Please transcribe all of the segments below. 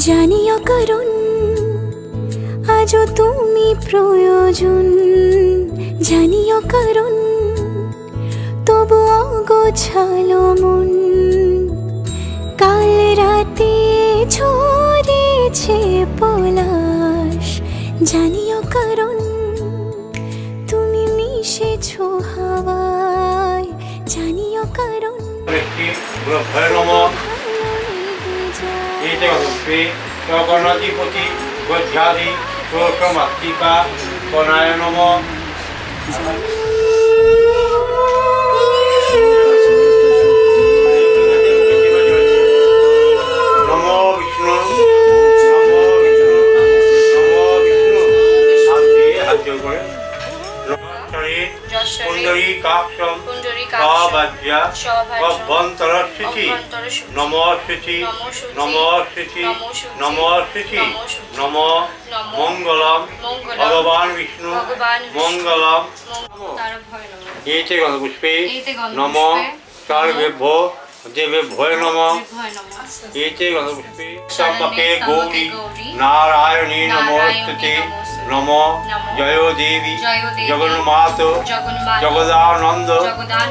জানিও কারণ আজও তুমি প্রয়োজন, জানিও কারণ তবু অগোছালো মন। কাল রাতে ঝরেছে পলাশ, জানিও কারণ তুমি মিশেছো হাওয়ায়, জানিও কারণ জগন্নাথিপতি গজ্জাদি প্রমাত্রিকা গণায় নমঃ। নমো বিষ্ণু নমো বিষ্ণু নমো বিষ্ণু। হাত দিয়ে হাত জোর করে কুণ্ডলী কাক্ষম সবাজ্যা অভ্যন্তরস্থিতি নমো শুচি নমো শুচি নমো শুচি নমো মঙ্গলম ভগবান বিষ্ণু মঙ্গলম। এতে গন্ধপুষ্পে নমো সর্বেভ্যো দেবেভ্যো নমঃ। এতে গন্ধপুষ্পে সম্পর্কে গৌরী নারায়ণী নমস্তুতে নমো জয় দেবী জগন্মাত জগদানন্দ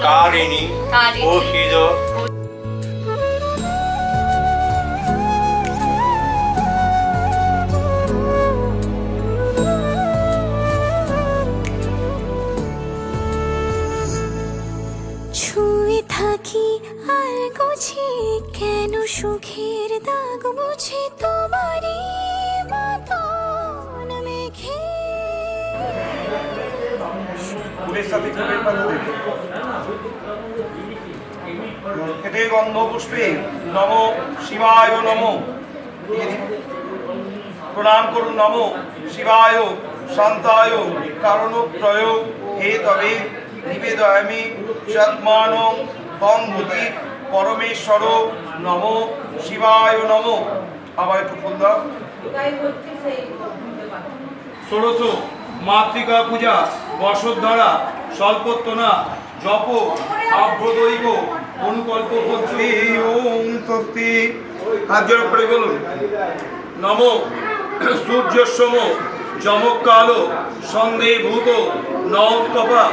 কারিণী ওষিদ। ছুঁয়ে থাকি আর গোছে কেন সুখের দাগ মুছে তোমারই মাতন মেঘে। এতে গন্ধ পুষ্পে নমো শিবায় নমো। প্রণাম করুন নমো শিবায় শান্তায় কারণত্রয় হে তবে নিবেদয়ামি সৎমানং তং ভূতি পরমেশ্বর নমো শিবায় নমো। আবার একটু ফুল দাও। ষোড়শ মাতৃকা পূজা বর্ষোদ্ধারা স্বল্পোত্তনা জপ আভ্রদৈব অনুকল্প পদ্ধতি ওম স্বস্তি। হাত জোড় করে বলুন নমো সূর্যসম যমকালো সন্দেহভূত নস্তপা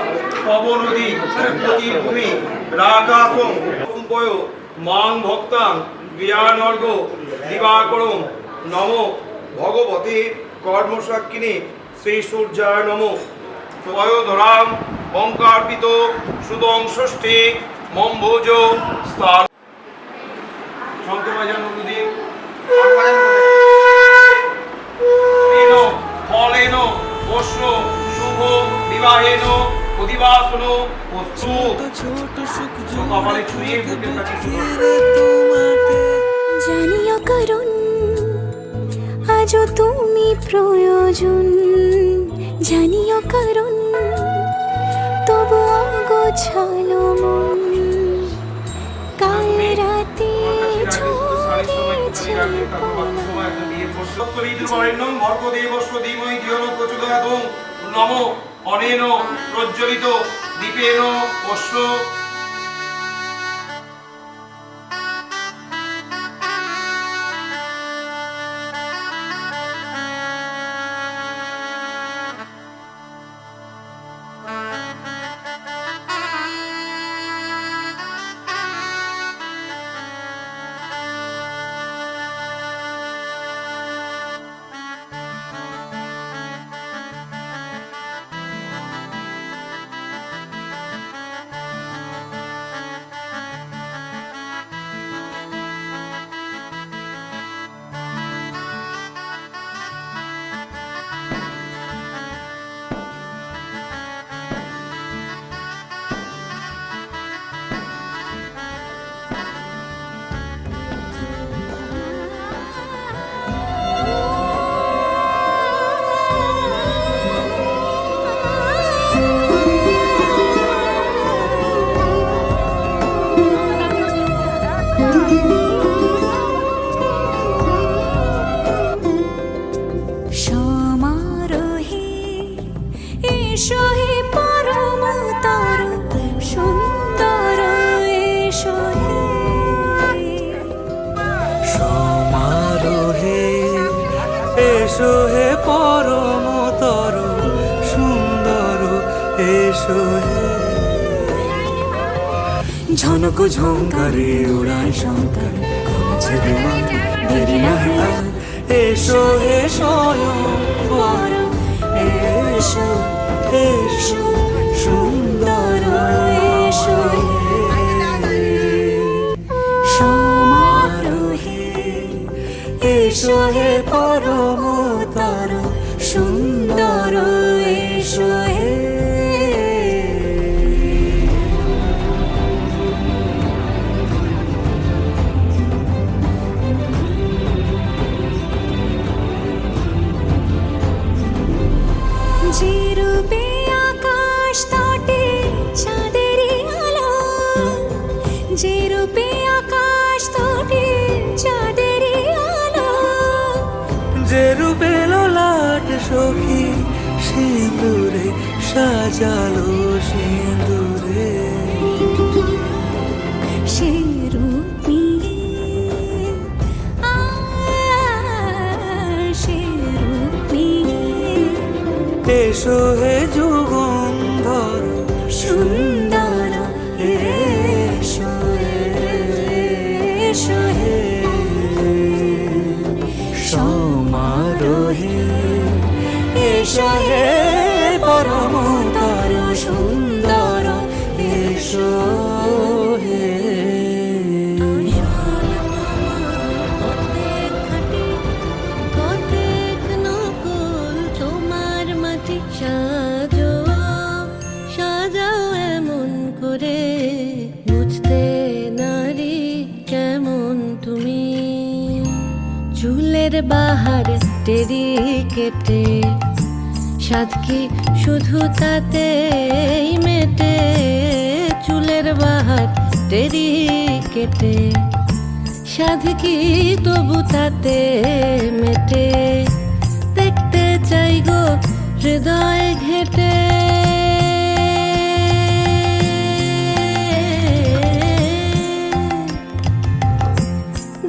পবনদী প্রতিভূমি রাকাশং কম্পয় মান ভক্তাং বিয়ানর্গ দিবাকরং নমো ভগবতে কর্মসাক্ষিণী শ্রী সূর্যায় নমো। ত্বয়োধরাম অঙ্কার্পিত সুদং ষষ্ঠী মম্ভোজ স্থান শঙ্খ বাজান নদীর ফলেন বস্য শুভ বিবাহেন অধিবাসন বস্তু কপালে ছুঁয়ে বুকের কাছে জানিও কারণ আজও তুমি প্রয়োজন, জানিও কারণ তবু অগোছালো মন। কাল রাতে ঝরেছে নমো অনেন প্রজ্বলিত দীপেন অশ্ব। সমারোহে এসো হে ঝনক ঝঙ্কারে উড়ায় শঙ্কর করেছে বিমান দেরি না আর এসো হে স্বয়ং এসো এসো সুন্দর এসো হে সমারোহে এসো হে পরমতর সুন্দর এসো হে যে রূপে আকাশ তটে চাঁদেরই আলো, যে রূপে আকাশ তটে চাঁদেরই আলো, যে রূপে ললাট সখী সিঁদুরে সাজালো সিঁদুরে সে রূপ নিয়ে সে রূপ নিয়ে এসো হে যুগন্ধর সুন্দর এসো এসো হে সমারোহে এসো হে পরমতর সুন্দর এসো হে সাজো সাজাও এমন করে বুঝতে নারী কেমন তুমি চুলের বাহার টেরি কেটে সাদ কি শুধু তাতেই মেটে চুলের বাহার টেরি কেটে সাদ কি তবু তাতে মেটে দেখতে চাই গো হৃদয় ঘেটে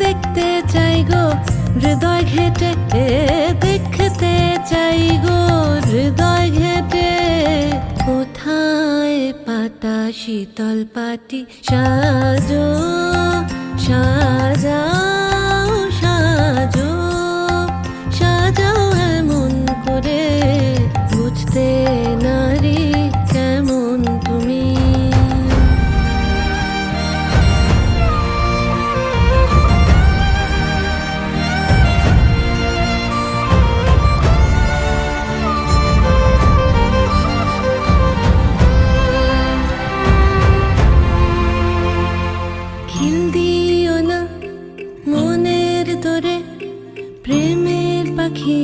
দেখতে চাই গো হৃদয় ঘেটে দেখতে চাই গো হৃদয় ঘেটে কোথায় পাতা শীতল পাটি সাজো সাজাও সাজো সাজাও এমন করে বুঝতে নারী কেমন তুমি খিল দিও না মনের তোরে প্রেমের পাখি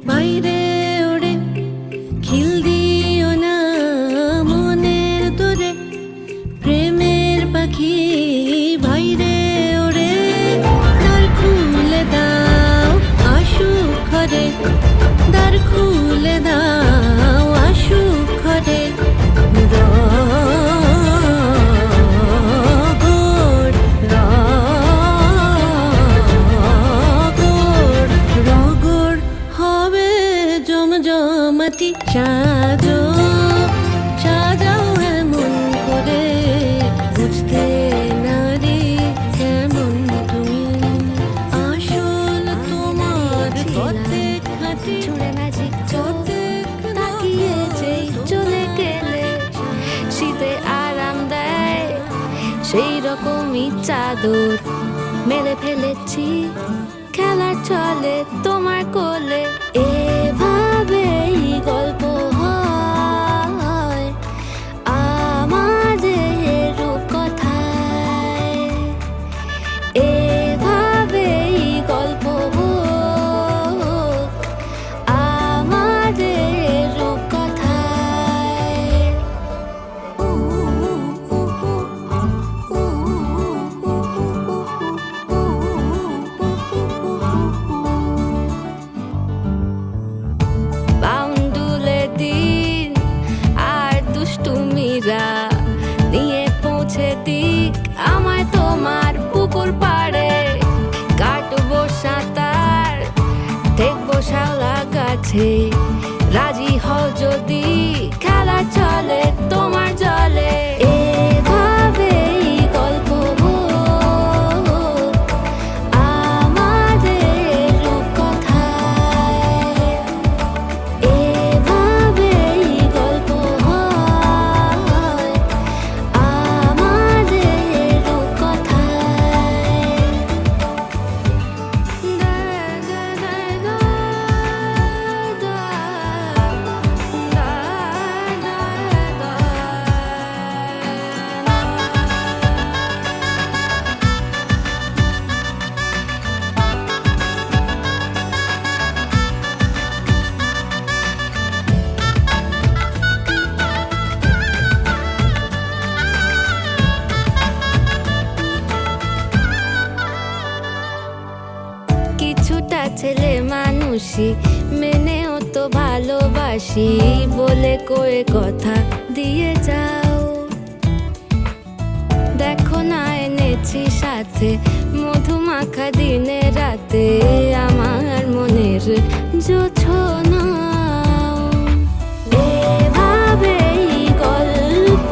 বাইরে ওড়ে খিল দিও না মনের তোরে প্রেমের পাখি বাইরে ওড়ে দ্বার খুলে দাও আসু ঘরে দ্বার খুলে দাও আসু ঘরে জমজমাটি সাজো সাজাও এমন করে বুঝতে নারী কেমন তুমি আসল তোমার কতে খাটি ছুঁড়ে ম্যাজিক তাকিয়ে যেই চলে গেলে শীতে আরাম দেয় সেই রকমই চাদর মেলে ফেলেছি খেলার চলে তোমার কোলে এভাবেই গল্প হয় আমাদের রূপকথায় এভাবেই গল্প হোক আমাদের রূপকথায় বাউন্ডুলে দিন আর দুষ্টুমিরা নিয়ে পৌঁছে দিক আমায় তোমার পুকুর পাড়ে কাটবো সাঁতার দেখবো শাওলা গাছে রাজি হও যদি খেলা চলে হাসি মেনেও তো ভালোবাসি বলে কয়ে কথা দিয়ে যাও। দেখো না এনেছি সাথে মধুমাখা দিনে রাতে আমার মনের জোছনা। এভাবেই গল্প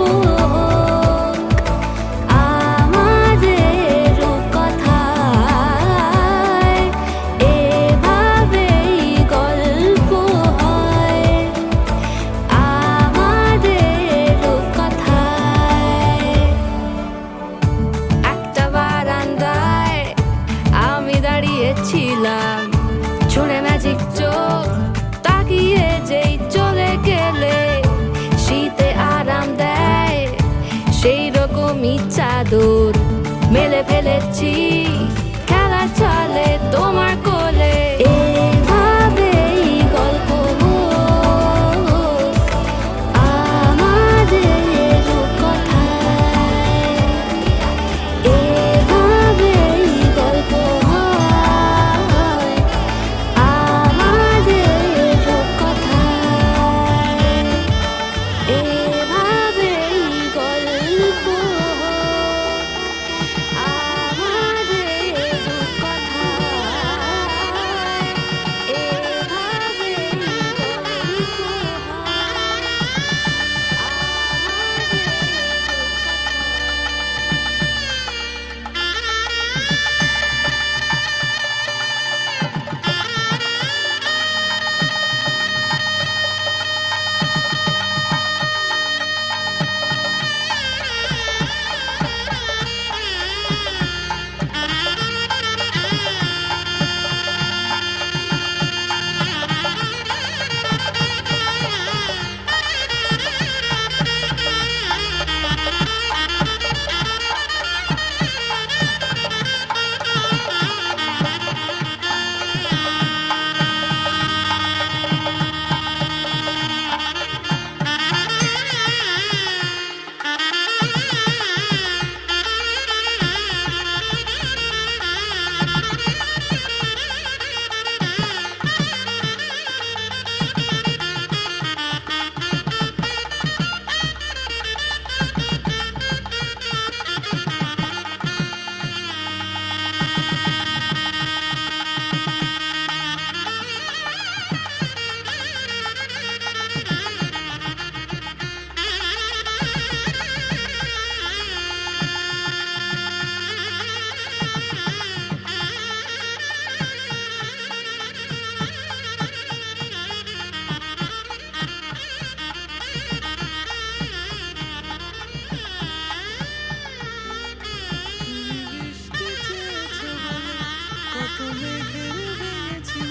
আমাদের কথায়, এভাবেই গল্প হয় আমাদের কথায়। একটা বারান্দায় আমি দাঁড়িয়েছিলাম, ছুঁড়ে ম্যাজিক চোখ তাকিয়ে যেই চলে গেলে শীতে আরাম দেয় সেই রকমই চাদর মেলে ফেলেছি খেলা চলে তোমার কোলে। এভাবেই গল্প হোক আমাদের কথায়, এভাবেই গল্প হয় আমাদের কথায়, এভাবেই গল্প হোক আমাদের কথায়, এভাবেই গল্প কত মেঘের ভেঙেছি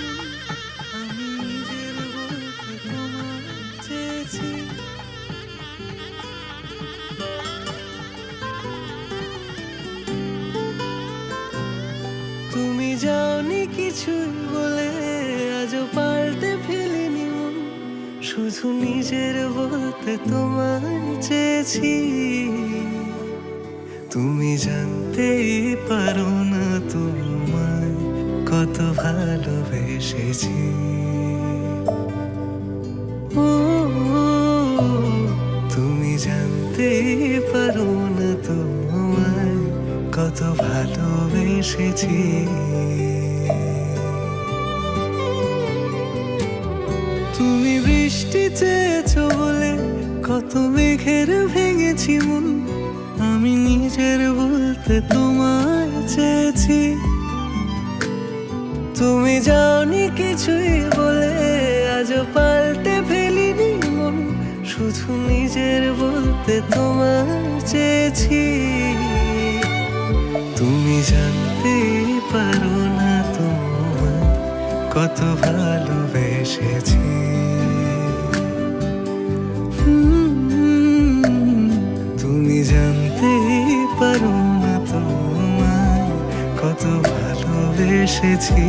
আমি নিজের বলতে তোমায় চেয়েছি। তুমি যাওনি কিছুই বলে আজও পাল্টে ফেলিনি মন, শুধু নিজের বলতে তোমায় চেয়েছি। তুমি জানতেই পারো না তোমায় কত ভালোবেসেছি। ও তুমি জানতেই পারো না তোমায় কত ভালোবেসেছি। তুমি বৃষ্টি চেয়েছো বলে কত মেঘের ভেঙেছি মন, আমি নিজের বলতে তোমায় চেয়েছি। তুমি যাওনি কিছুই বলে আজও পাল্টে ফেলিনি মন, শুধু নিজের বলতে তোমায় চেয়েছি। তুমি জানতেই পারো না তোমায় কত ভালোবেসেছি। তুমি জানতেই পারো না তোমায় কত ভালোবেসেছি।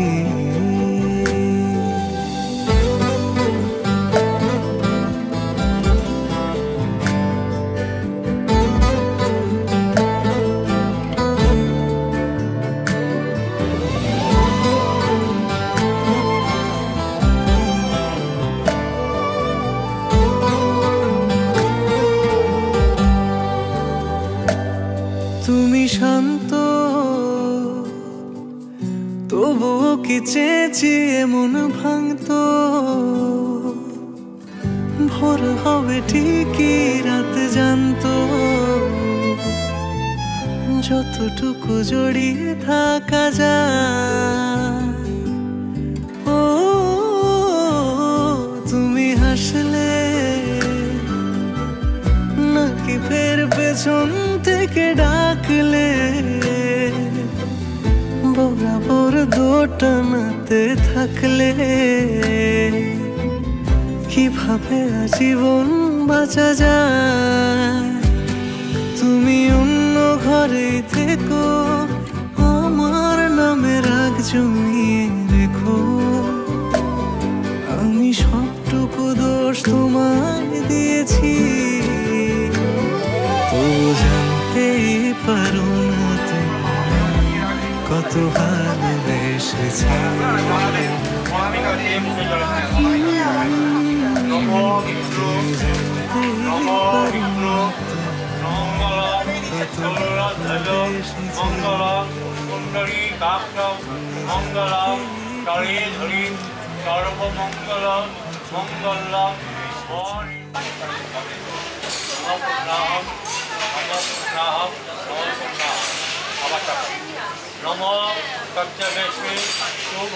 চেঁচিয়ে মন ভাঙতো, ভোর হবে ঠিকই রাত জানতো, যতটুকু জড়িয়ে থাকা যায়। ও তুমি হাসলে নাকি ফের পেছন থেকে ডাকলে, বরাবর দোটানাতে থাকলে কিভাবে আজীবন বাঁচা যায়। তুমি অন্য ঘরে থেকো, আমার নামে রাগ জমিয়ে রেখো, আমি সবটুকু দোষ তোমায় দিয়েছি, তো জানতেই পারো না তুমি কত ভালোবেসেছি। মঙ্গলম কুণ্ডলী কাক্ষম মঙ্গলম চরে ধরি সর্বমঙ্গলম মঙ্গলম নম তচ্চবেশে শুভ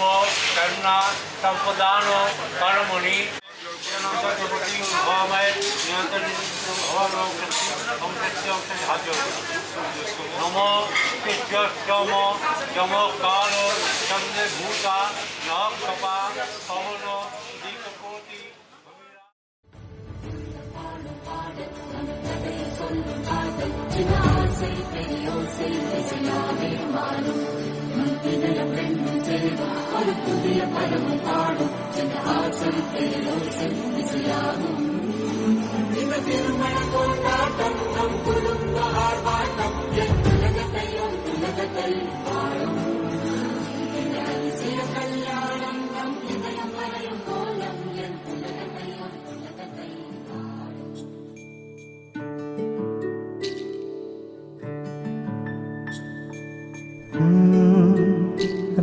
করুণা সম্পদান কর্মণি নম সূর্যম যম কাল চন্দ্রভূতা নপা পবন দিকপতি।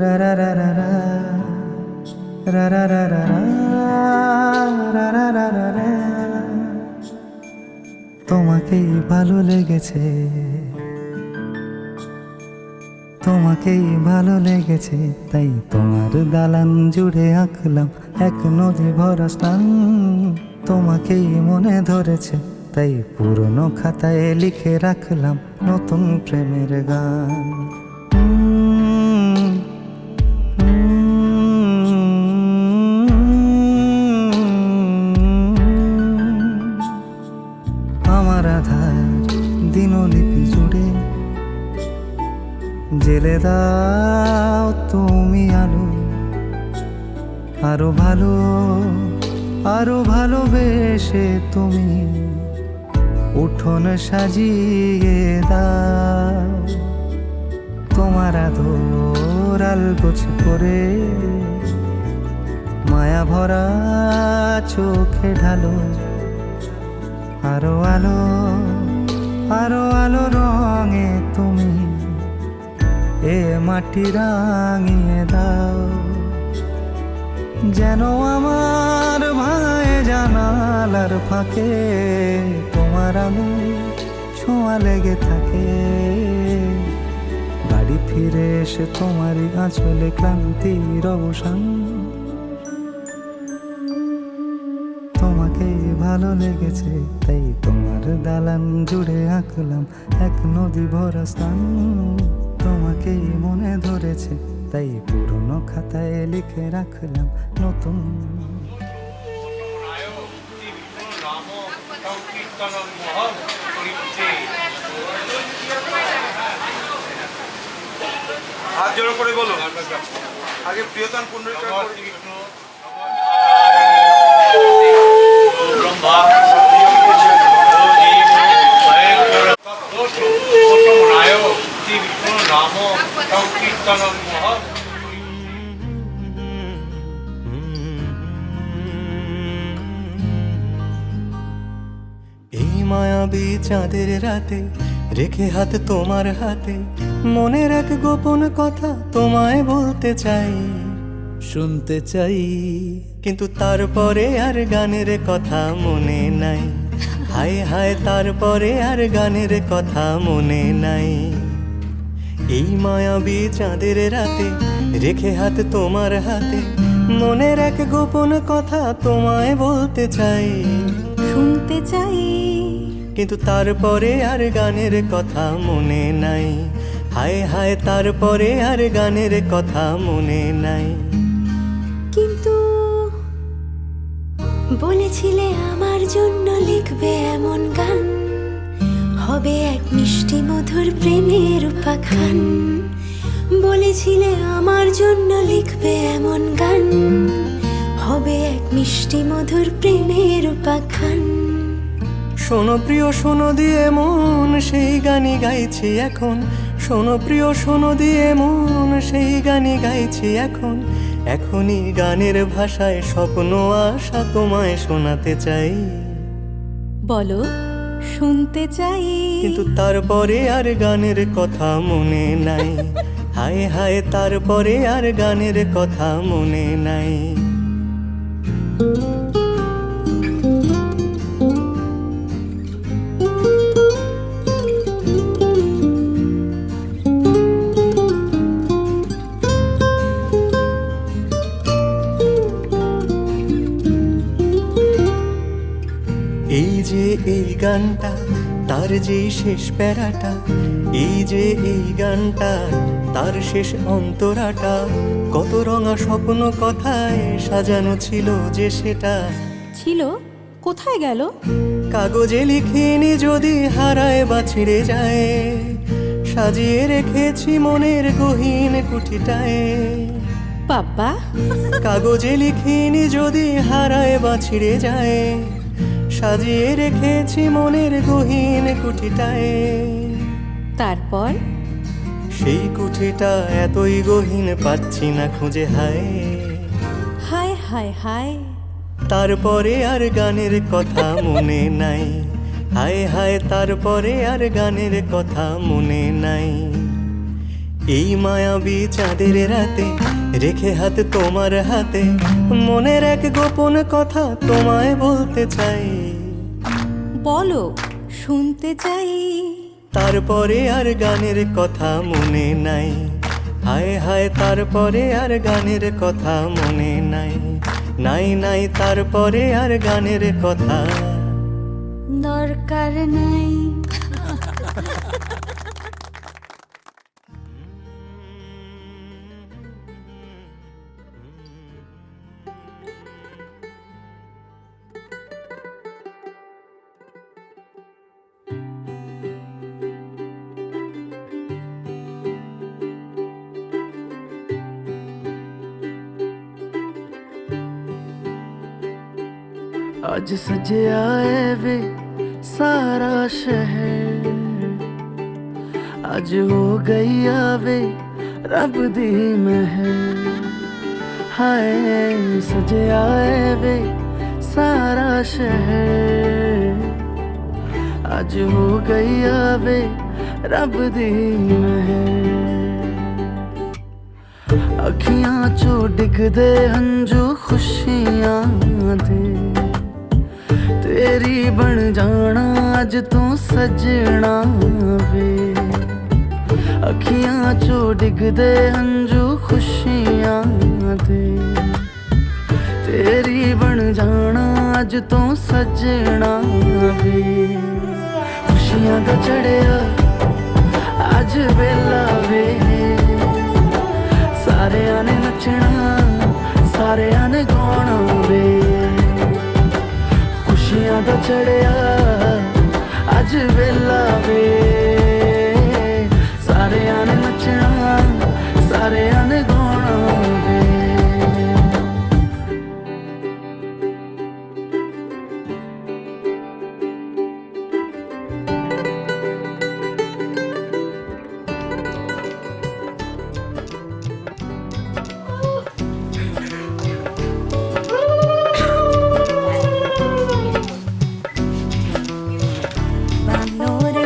রা রা রা রা রা রা রা রা রা রা রা রা রা রা। তোমাকেই ভালো লেগেছে, তোমাকেই ভালো লেগেছে, তাই তোমার দালান জুড়ে আঁকলাম এক নদী ভরা স্থান। তোমাকেই মনে ধরেছে, তাই পুরনো খাতায় লিখে রাখলাম নতুন প্রেমের গান। আমার আধার দিনলিপি জুড়ে জেলে দাও তুমি আলো, আরো ভালো আরো ভালোবেসে তুমি উঠোন সাজিয়ে দাও। তোমার আদর আলগোছ করে মায়া ভরা চোখে ঢালো, আরো আলো আরো আলো রঙে তুমি এ মাটি রাঙিয়ে দাও। যেন আমার ভাই জানালার ফাঁকে তোমার আলো ছোঁয়া লেগে থাকে। বাড়ি ফিরে এসে তোমারই আঁচলে ক্লান্তির অবসান। তোমাকেই ভালো লেগেছে, তাই তোমার দালান জুড়ে আঁকলাম এক নদী ভরা স্থান। তোমাকেই মনে ধরেছে, তাই পুরনো খাতায় লিখে রাখলাম নতুন। হাত জোড়ো করে বলো, আগে প্রিয়তম পুণ্ডরীকার রাম সংকীর্তন এই মায়াবী চাঁদের রাতে রেখে হাত তোমার হাতে, মনের এক গোপন কথা তোমায় বলতে চাই। শুনতে চাই, কিন্তু তারপরে আর গানের কথা মনে নাই। হায় হায় তারপরে আর গানের কথা মনে নাই। এই মায়াবী চাঁদের রাতে রেখে হাত তোমার হাতে, মনের এক গোপন কথা তোমায় বলতে চাই, শুনতে চাই, কিন্তু তারপরে আর গানের কথা মনে নাই। হায় হায় তারপরে আর গানের কথা মনে নাই। কিন্তু বলেছিলে আমার জন্য লিখবে এমন গান, হবে এক মিষ্টি মধুর প্রেমের উপাখ্যান। বলেছিলে আমার জন্য লিখবে এমন গান, হবে এক মিষ্টি মধুর প্রেমের উপাখ্যান। শোনো প্রিয় শোনো দিয়ে মন সেই গানই গাইছি এখন। শোনো প্রিয় শোনো দিয়ে মন সেই গানই গাইছি এখন। এখনই গানের ভাষায় স্বপ্ন আশা তোমায় শোনাতে চাই, বলো শুনতে চাই, কিন্তু তারপরে আর গানের কথা মনে নাই। হায় হায় তারপরে আর গানের কথা মনে নাই। এই যে এই গানটা তার যেই শেষ প্যারাটা, এই যে এই গানটা তার শেষ অন্তরাটা, কত রঙা স্বপ্ন কথায় সাজানো ছিল যে সেটা। ছিল কোথায় গেল? কাগজে লিখিনি যদি হারায় বা ছিঁড়ে যায়, সাজিয়ে রেখেছি মনের গহীন কুঠিটায়। বাবা, কাগজে লিখিনি যদি হারায় বা ছিঁড়ে যায়, সাজিয়ে রেখেছি মনের গহীন কুঠিটায়। তারপর সেই কুঠিটা এতই গহীন পাচ্ছি না খুঁজে, হায় হায় হায় হায়, তারপরে আর গানের কথা মনে নাই। হায় হায় তারপরে আর গানের কথা মনে নাই। এই মায়াবী চাঁদের রাতে রেখে হাত তোমার হাতে, মনের এক গোপন কথা তোমায় বলতে চাই, বলো শুনতে চাই, তারপরে আর গানের কথা মনে নাই। হায় হায় তারপরে আর গানের কথা মনে নাই। নাই নাই তারপরে আর গানের কথা দরকার নাই। आज सजे आए वे सारा शहर, आज हो गई आवे रब दी महर। हाय सजे आए वे सारा शहर, आज हो गई आवे रब दी महर। अखियां चो डिगदे हंजू खुशियां दे, तेरी बन जाना अज तू सजना वे। अखियां चो डिगदे हंजू खुशियां दे, तेरी बन जाना अज तू सजना वे। खुशियां दा चढ़िया अज वेला वे, सारेयां ने नचना सारेयां ने गाना वे। खुशियां दा चढ़िया अज वेला वे, सारेयां ने नचना सारेयां ने गाना वे।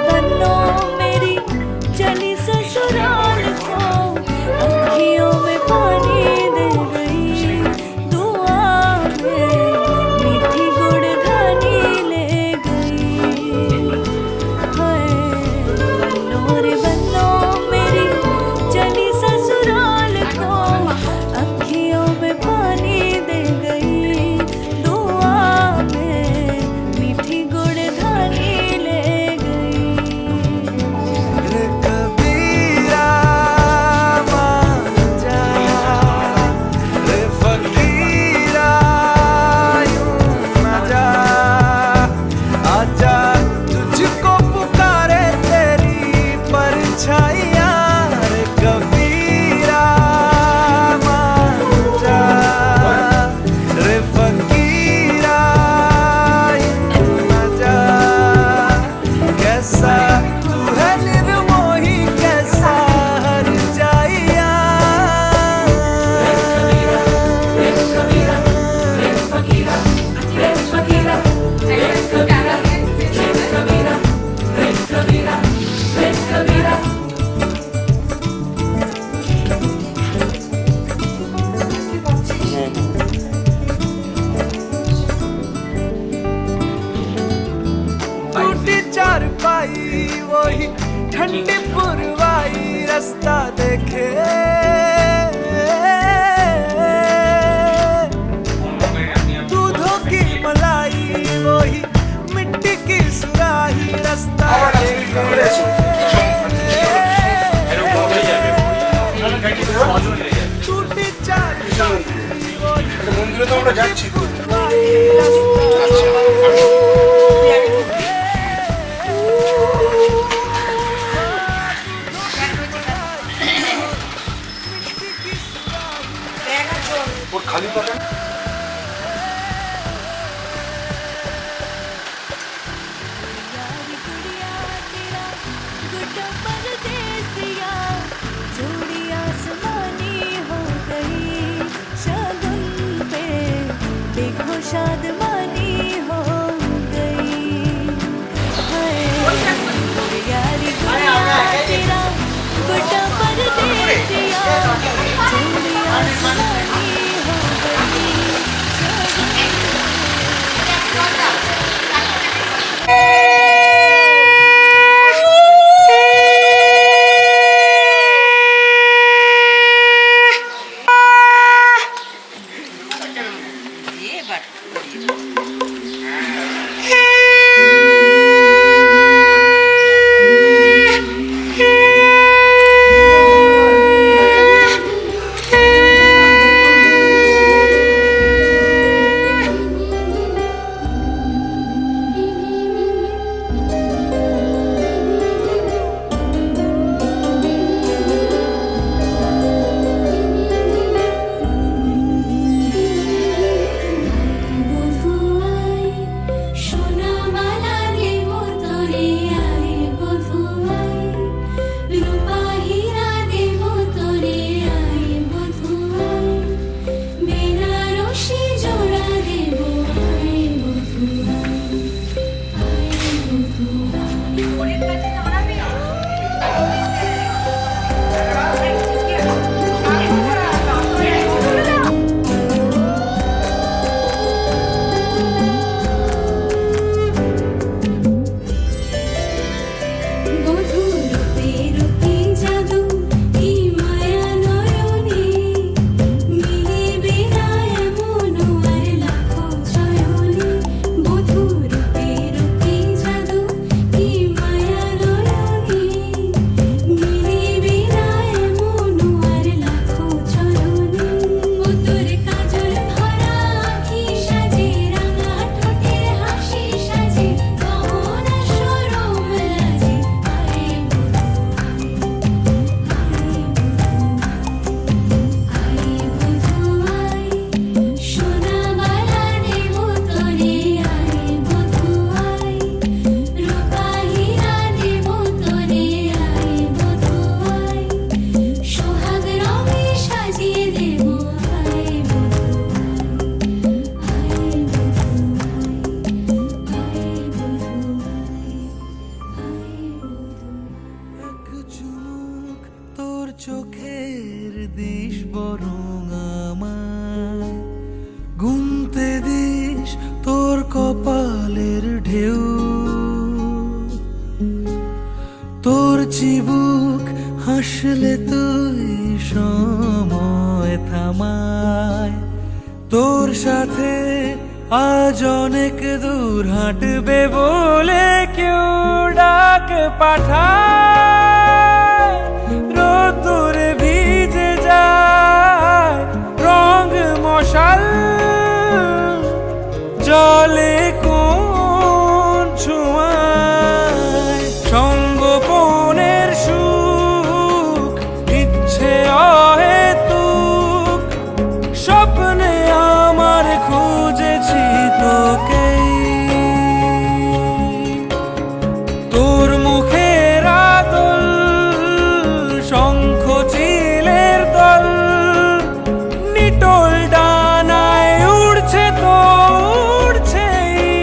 बनो मेरी चली ससुराल को, अखियों वही ठंडी पुरवाई रास्ता देखे दूधों की मलाई वही मिट्टी की सुराही रास्ता टूटी चार মন্দিরে তো আমরা যাচ্ছি তো। ওর খালি পাবেন शादमानी हो गई यारी तेरा गुड्डा परदेसिया चूड़ी आसमानी हो गई চোখের দিশ বরং আমায় গুনতে দিস তোর কপালের ঢেউ তোর চিবুক হাসলে তুই সময় থামায় তোর সাথে আজ অনেক দূর হাঁটবে বলে কেউ ডাক পাঠায় রোদ্দুরে ভিজে যায় রং মশাল জলে কোন ছোঁয়ায় সঙ্গোপনের সুখ ইচ্ছে অহেতুক স্বপ্নে আমার খুঁজেছি তোকে তোর মুখের আদল শঙ্খ চিলের দল নিটোল ডানায় উড়ছে তো উড়ছেই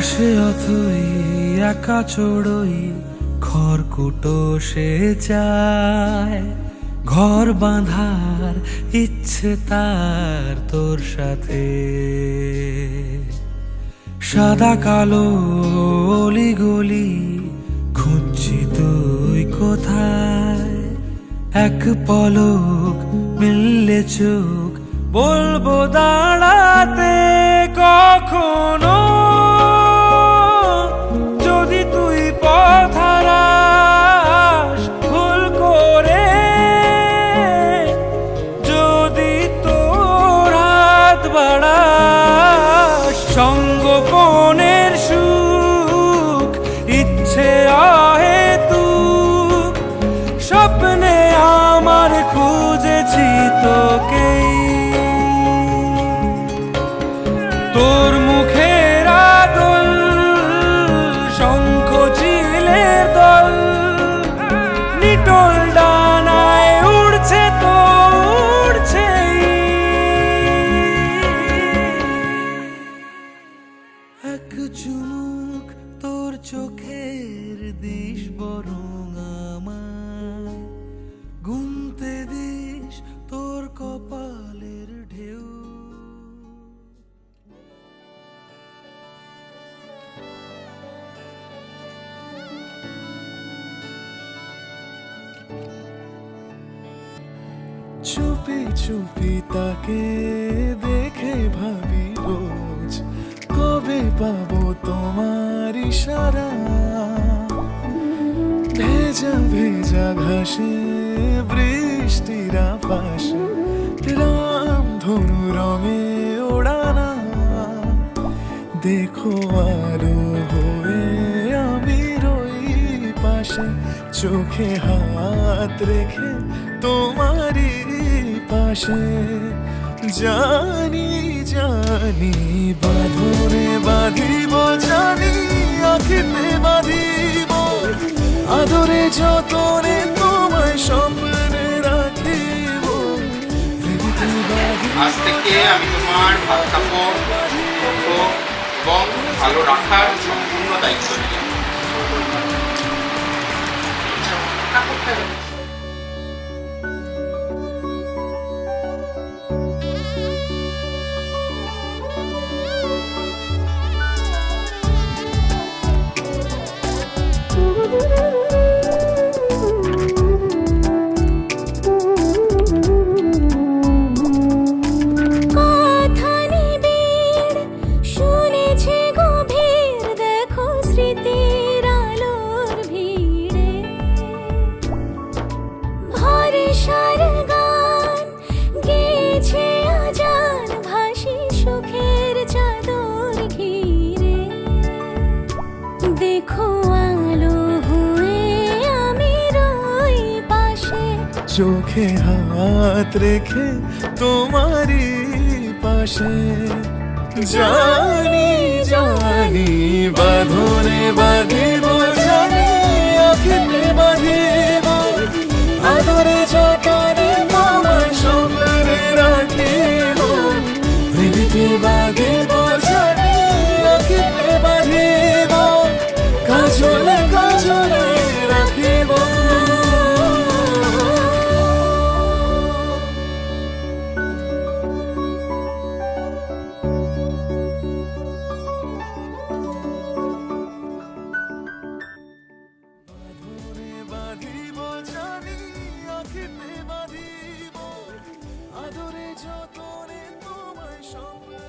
আকাশে অথই একা চড়ই খড়কুটো সে চায়, ঘর বাঁধার ইচ্ছে তার তোর সাথে। সাদা কালো অলি গলি খুঁজছি তুই কোথায়, এক পলক মিললে চোখ বলবো দাঁড়াতে কখনো। যদি তুই পথ হারাস ভুল করে, যদি তোর হাত বাড়াস সঙ্গোপনের সুখ ইচ্ছে অহেতুক, স্বপ্নে আমার খুঁজেছি তোকেই। তোর মুখের আদল শঙ্খ চিলের দল, নিটোল ডানায় উড়ছে তো উড়ছেই। এক চুমুক তোর চোখের দিশ বরং আমায়, গুনতে দিস তোর কপালের ঢেউ। চুপি চুপি তাকে দেখে ভাবি রোজ, কবে পাবো তোমার ইশারা। ভেজা ভেজা ঘাসে বৃষ্টির আভাসে রাম ধনু রঙে ওড়ানা। দেখো আলো হয়ে আমি রই পাশে, চোখে হাত রেখে তোমারই পাশে। জানি জানি বাঁধনে বাঁধিব, জানি আখিতে বাঁধিব, আদরে যতনে তোমায় স্বপ্নে রাখিব। আজ থেকে আমি তোমার ভাত কাপড় এবং ভালো রাখার সম্পূর্ণ দায়িত্ব নিলাম। কথা নিবিড় শুনেছে গভীর, দেখো স্মৃতির আলোর ভিড়ে ভরসার গান গেছে আজান, ভাসি সুখের চাদর ঘিরে। দেখো আলো হয়ে আমি রই পাশে, চোখে হাত রেখে তোমারই পাশে। জানি জানি বাঁধনে বাঁধিব, জানি আখিতে বাঁধিব, আদরে যতনে তোমায় স্বপ্নে রাখিব। প্রেমিতে বাঁধিব, জানি আখিতে বাঁধিব, কাজলে কাজলে রাখিব। বাঁধিব, জানি আখিতে বাঁধিব, আদরে যতনে তোমায় স্বপ্নে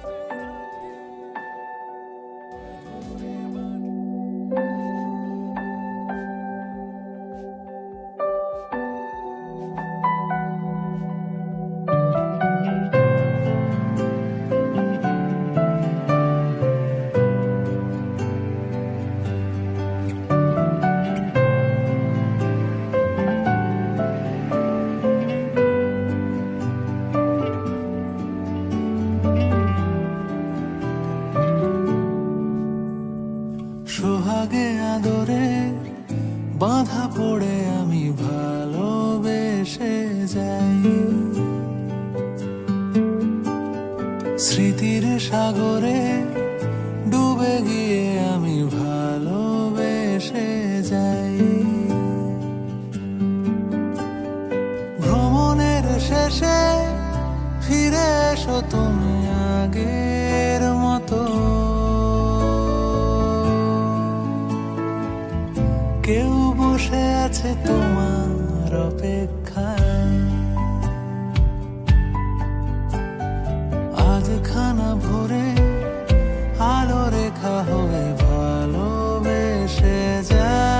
সোহাগে আদরে বাঁধা পড়ে আমি ভালোবেসে যাই। স্মৃতির সাগরে ডুবে গিয়ে আমি আছে তোমার অপেক্ষায়। আধখানা ভরে আলো রেখা হয়ে ভালোবেসে যায়।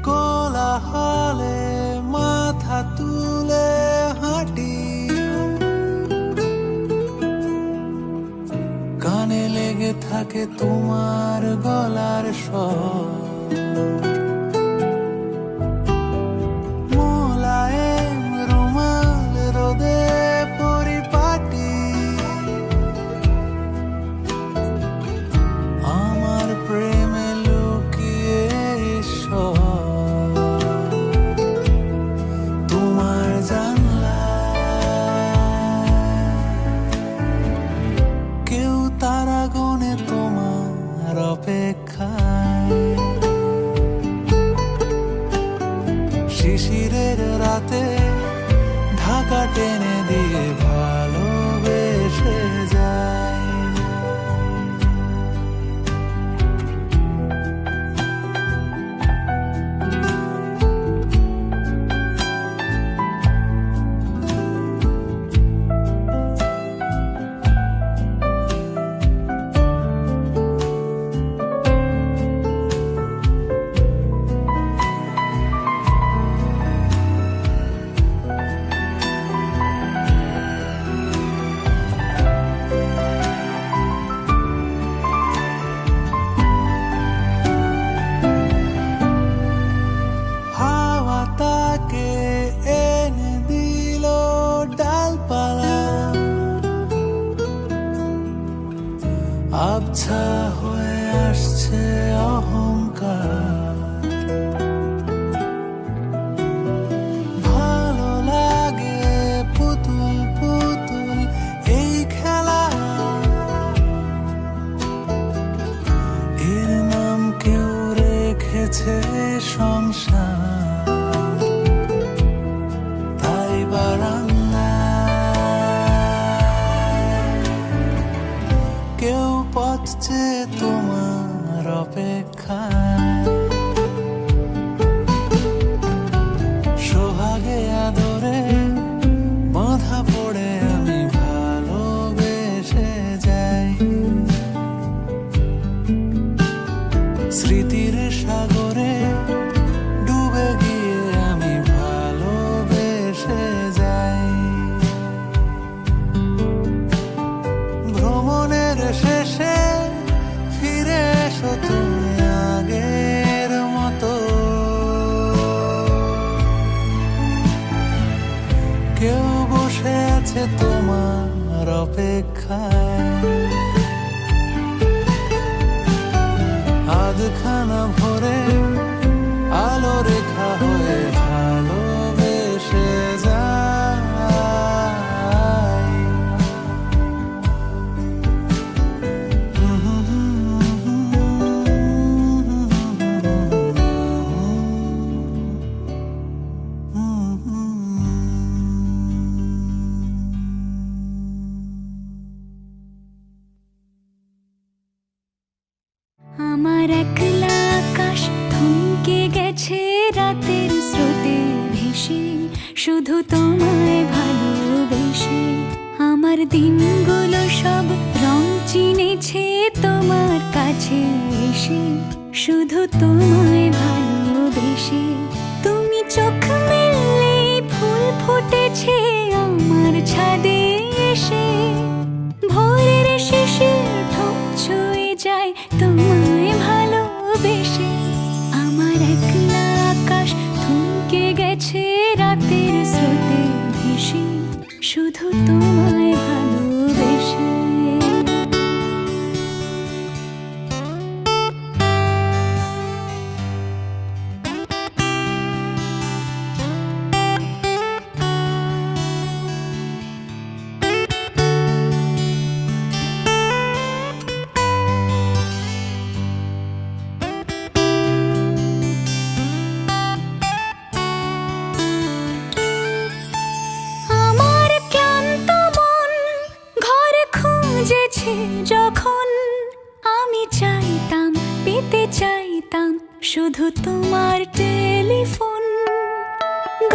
কোলাহলে মাথা তুলে হাঁটি, কানে লেগে থাকে তোমার গলার স্বর। মোলায়েম রুমাল রোদে পরিপাটি, আমার প্রেমে লুকিয়ে ঈশ্বর। তোমার জানলায় কেউ তারা গনে তোমার অপেক্ষায়। শিশিরের রাতে ঢাকা টেনে দিয়ে ভালোবেসে যায়। হাওয়া তাকে এনে দিল ডালপালা, আবছা হয়ে আসছে অহংকার। ভালো লাগে পুতুল পুতুল এই খেলা, এর নাম কেউ রেখেছে সংসার। তাই বারান্দায় কেউ পথ চেয়ে তোমার অপেক্ষায়। সোহাগে আদরে বাঁধা পড়ে আমি ভালোবেসে যাই। স্মৃতির সাগরে ডুবে গিয়ে আমি ভালোবেসে যাই। ভ্রমণের শেষে ফিরে এসো তুমি আগের মতো। কেউ বসে আছে তোমার অপেক্ষায়। আধখানা ভরে আলো রেখা হয়ে ভালোবেসে যায়। আমার একলা আকাশ থমকে গেছে রাতের স্রোতে ভেসে, শুধু তোমায় ভালোবেসে। আমার দিনগুলো সব রং চিনেছে তোমার কাছে এসে, শুধু তোমায় ভালোবেসে। তুমি চোখ মেললে ফুল ফুটেছে আমার ছাদে এসে, ভোরের শিশির ঠোঁট ছুঁয়ে যায় তোমায় ভালোবেসে। আমার একলা আকাশ থমকে গেছে রাতের স্রোতে ভেসে, শুধু তোমায় ভালোবেসে। আমার ক্লান্ত মন ঘরে খুঁজেছে যখন, আমি চাইতাম পেতে চাইতাম শুধু তোমার টেলিফোন।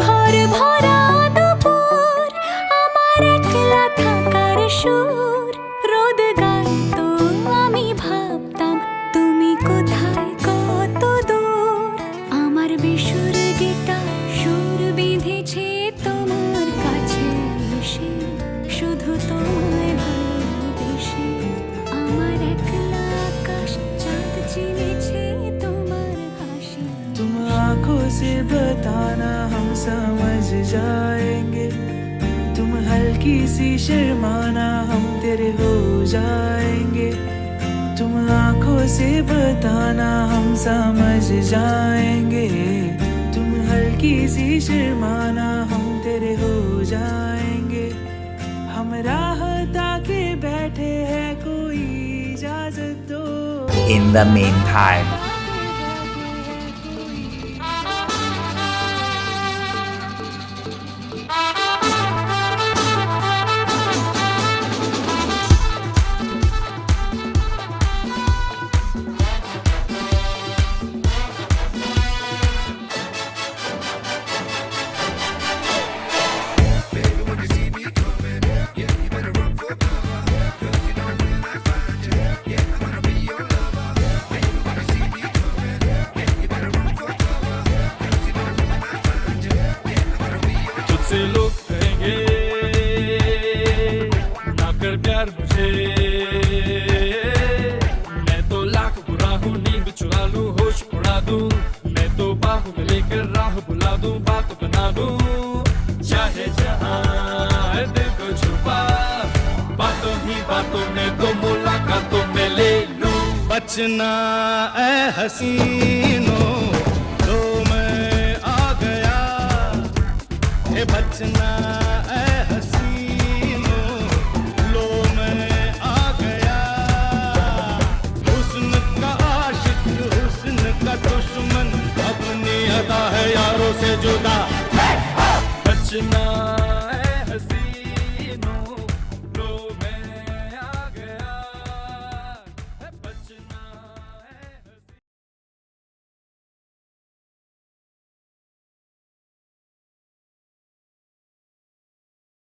ঘর ভরা দুপুর আমার একলা থাকার সুর, রোদ গাইতো আমি ভাবতাম তুমি কোথায় কত দূর। আমার বেসুর গিটার সুর বিঁধেছে তোমার কাছে এসে, শুধু তোমায় ভালোবেসে। আমার একলা আকাশ চাঁদ চিনেছে তোমার হাসি। तुम आंखों से बताना हम समझ जाएंगे, तुम हल्की सी शर्माना हम तेरे हो जाएंगे। तुम आंखों से बताना हम समझ जाएंगे, तुम हल्की सी शर्माना हम तेरे हो जाएंगे। हम राह ताके बैठे हैं कोई इजाजत दो। In the meantime, तुझसे लोग कहेंगे ना कर प्यार मुझे, मैं तो लाख बुरा हूँ, नींद चुरा लूं, होश उड़ा दूं। मैं तो बाहों में लेकर राह बुला दूं, बात बना दूं। चाहे जहाँ दिल को छुपा, बातों ही बातों में तो मुलाकातों में ले लूं। बचना ऐ हसीनों, लो मैं आ गया। हे बचना ऐ हसीनों, लो मैं आ गया। हुस्न का आशिक, हुस्न का दुश्मन, अपनी अदा है यारों से जुदा। बचना